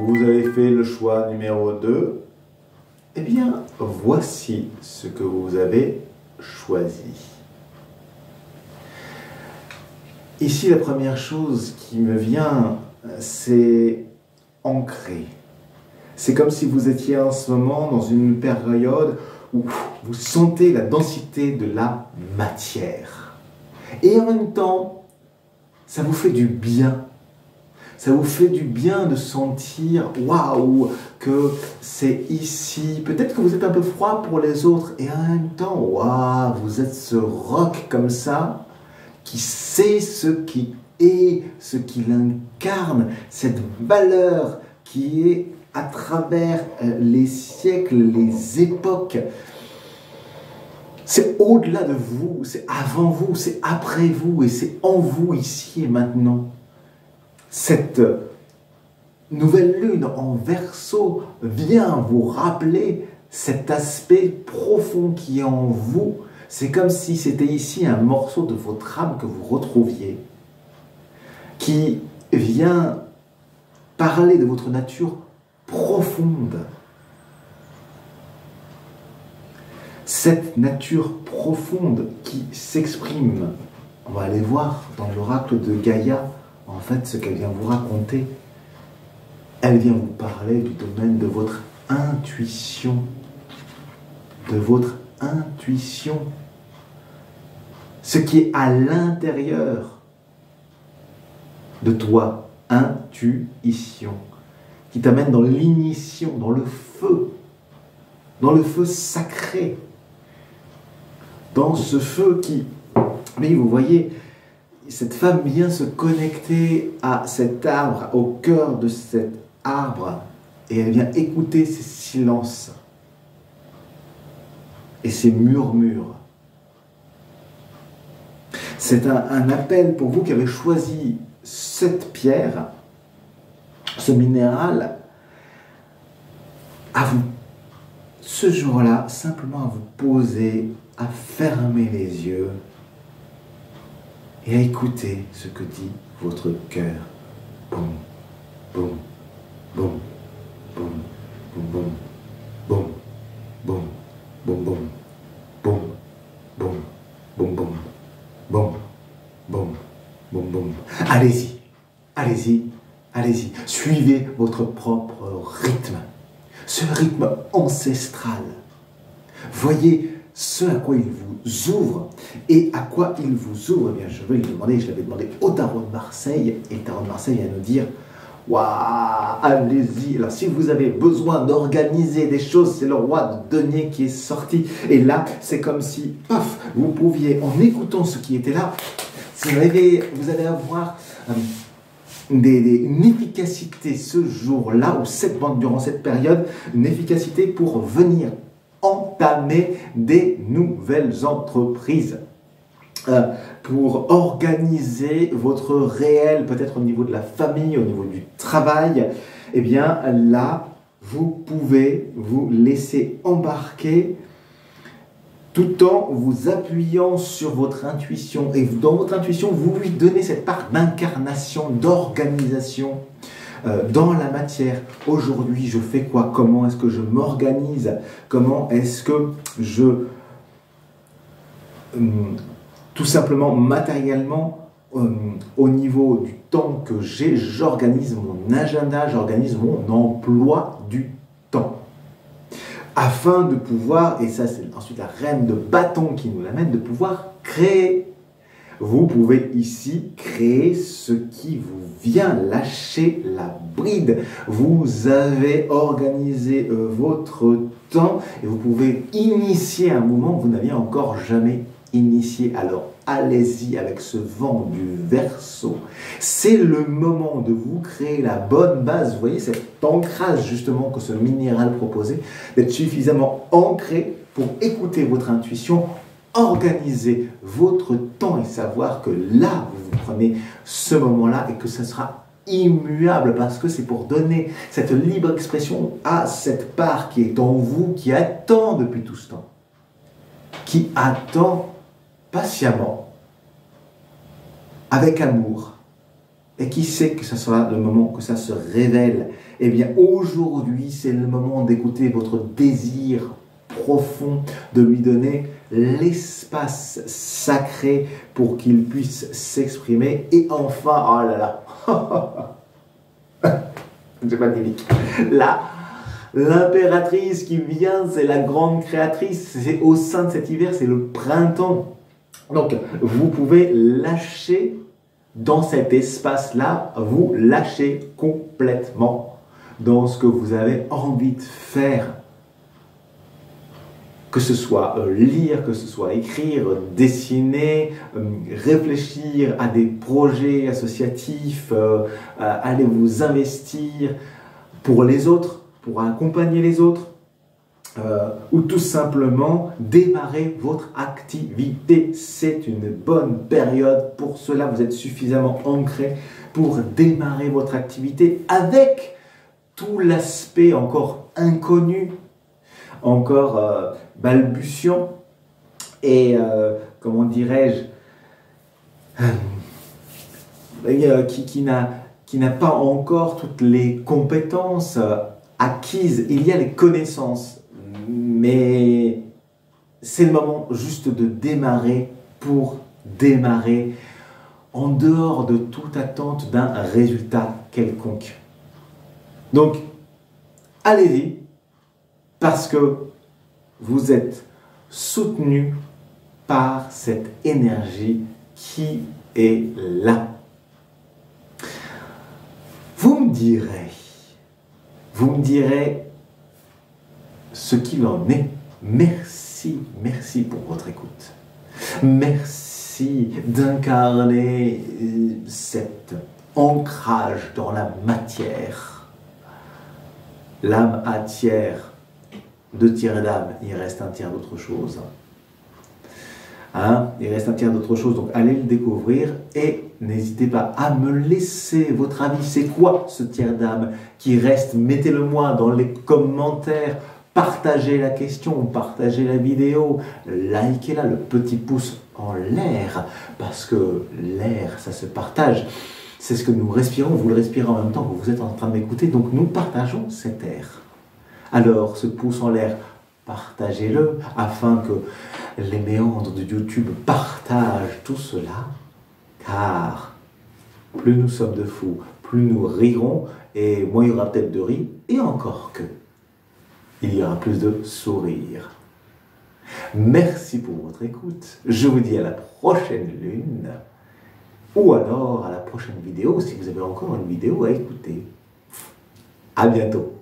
vous avez fait le choix numéro 2, eh bien, voici ce que vous avez choisi. Ici, la première chose qui me vient, c'est ancrer. C'est comme si vous étiez en ce moment dans une période où vous sentez la densité de la matière. Et en même temps, ça vous fait du bien. Ça vous fait du bien de sentir, waouh, que c'est ici. Peut-être que vous êtes un peu froid pour les autres. Et en même temps, waouh, vous êtes ce roc comme ça, qui sait ce qui est, ce qu'il incarne, cette valeur qui est à travers les siècles, les époques. C'est au-delà de vous, c'est avant vous, c'est après vous et c'est en vous ici et maintenant. Cette nouvelle lune en Verseau vient vous rappeler cet aspect profond qui est en vous. C'est comme si c'était ici un morceau de votre âme que vous retrouviez, qui vient parler de votre nature profonde. Cette nature profonde qui s'exprime, on va aller voir dans l'oracle de Gaïa, en fait, ce qu'elle vient vous raconter, elle vient vous parler du domaine de votre intuition, de votre intuition, ce qui est à l'intérieur de toi, intuition, qui t'amène dans l'ignition, dans le feu sacré, dans ce feu qui, mais vous voyez, cette femme vient se connecter à cet arbre, au cœur de cet arbre, et elle vient écouter ces silences et ces murmures. C'est un appel pour vous qui avez choisi cette pierre, ce minéral, à vous, ce jour-là, simplement à vous poser, à fermer les yeux et à écouter ce que dit votre cœur. Boum, boum, boum, boum, boum, boum, boum, boum, boum, boum, boum, boum, boum, boum, boum, boum, boum. Allez-y, allez-y, allez-y. Suivez votre propre rythme, ce rythme ancestral. Voyez ce à quoi il vous ouvre. Et à quoi il vous ouvre, eh bien, je vais lui demander, je l'avais demandé au Tarot de Marseille, et le Tarot de Marseille vient nous dire, waouh, allez-y. Alors, si vous avez besoin d'organiser des choses, c'est le roi de denier qui est sorti. Et là, c'est comme si, paf, vous pouviez, en écoutant ce qui était là, vous allez avoir une efficacité ce jour-là, ou durant cette période, une efficacité pour venir entamer des nouvelles entreprises, pour organiser votre réel, peut-être au niveau de la famille, au niveau du travail. Eh bien là, vous pouvez vous laisser embarquer tout en vous appuyant sur votre intuition. Et dans votre intuition, vous lui donnez cette part d'incarnation, d'organisation dans la matière. Aujourd'hui, je fais quoi? Comment est-ce que je m'organise? Comment est-ce que je, tout simplement, matériellement, au niveau du temps que j'ai, j'organise mon agenda, j'organise mon emploi du temps. Afin de pouvoir, et ça c'est ensuite la reine de bâton qui nous l'amène, de pouvoir créer. Vous pouvez ici créer ce qui vous vient, lâcher la bride. Vous avez organisé votre temps et vous pouvez initier un mouvement que vous n'aviez encore jamais initié. Alors allez-y avec ce vent du Verseau. C'est le moment de vous créer la bonne base. Vous voyez cet ancrage justement que ce minéral proposait, d'être suffisamment ancré pour écouter votre intuition, organiser votre temps et savoir que là, vous prenez ce moment-là et que ça sera immuable parce que c'est pour donner cette libre expression à cette part qui est en vous, qui attend depuis tout ce temps, qui attend patiemment, avec amour, Et qui sait que ce sera le moment que ça se révèle? Eh bien, aujourd'hui, c'est le moment d'écouter votre désir profond, de lui donner l'espace sacré pour qu'il puisse s'exprimer. Et enfin, oh là là, c'est magnifique. Là, l'impératrice qui vient, c'est la grande créatrice, c'est au sein de cet hiver, c'est le printemps. Donc, vous pouvez lâcher dans cet espace-là, vous lâchez complètement dans ce que vous avez envie de faire. Que ce soit lire, que ce soit écrire, dessiner, réfléchir à des projets associatifs, aller vous investir pour les autres, pour accompagner les autres, ou tout simplement démarrer votre activité. C'est une bonne période pour cela. Vous êtes suffisamment ancré pour démarrer votre activité avec tout l'aspect encore inconnu, encore balbutiant et, comment dirais-je, qui n'a pas encore toutes les compétences acquises. Il y a les connaissances, mais c'est le moment juste de démarrer pour démarrer en dehors de toute attente d'un résultat quelconque. Donc, allez-y, parce que vous êtes soutenu par cette énergie qui est là. Vous me direz ce qu'il en est. Merci pour votre écoute. Merci d'incarner cet ancrage dans la matière. L'âme a tiers, 2 tiers d'âme, il reste un tiers d'autre chose. Hein? Il reste un tiers d'autre chose, donc allez le découvrir et n'hésitez pas à me laisser votre avis. C'est quoi ce tiers d'âme qui reste? Mettez-le moi dans les commentaires, partagez la question, partagez la vidéo, likez-la, le petit pouce en l'air, parce que l'air, ça se partage. C'est ce que nous respirons, vous le respirez en même temps que vous êtes en train de m'écouter, donc nous partageons cet air. Alors, ce pouce en l'air, partagez-le afin que les méandres de YouTube partagent tout cela, car plus nous sommes de fous, plus nous rirons, et moins il y aura peut-être de rire, et encore que, il y aura plus de sourires. Merci pour votre écoute. Je vous dis à la prochaine lune, ou alors à la prochaine vidéo, si vous avez encore une vidéo à écouter. À bientôt.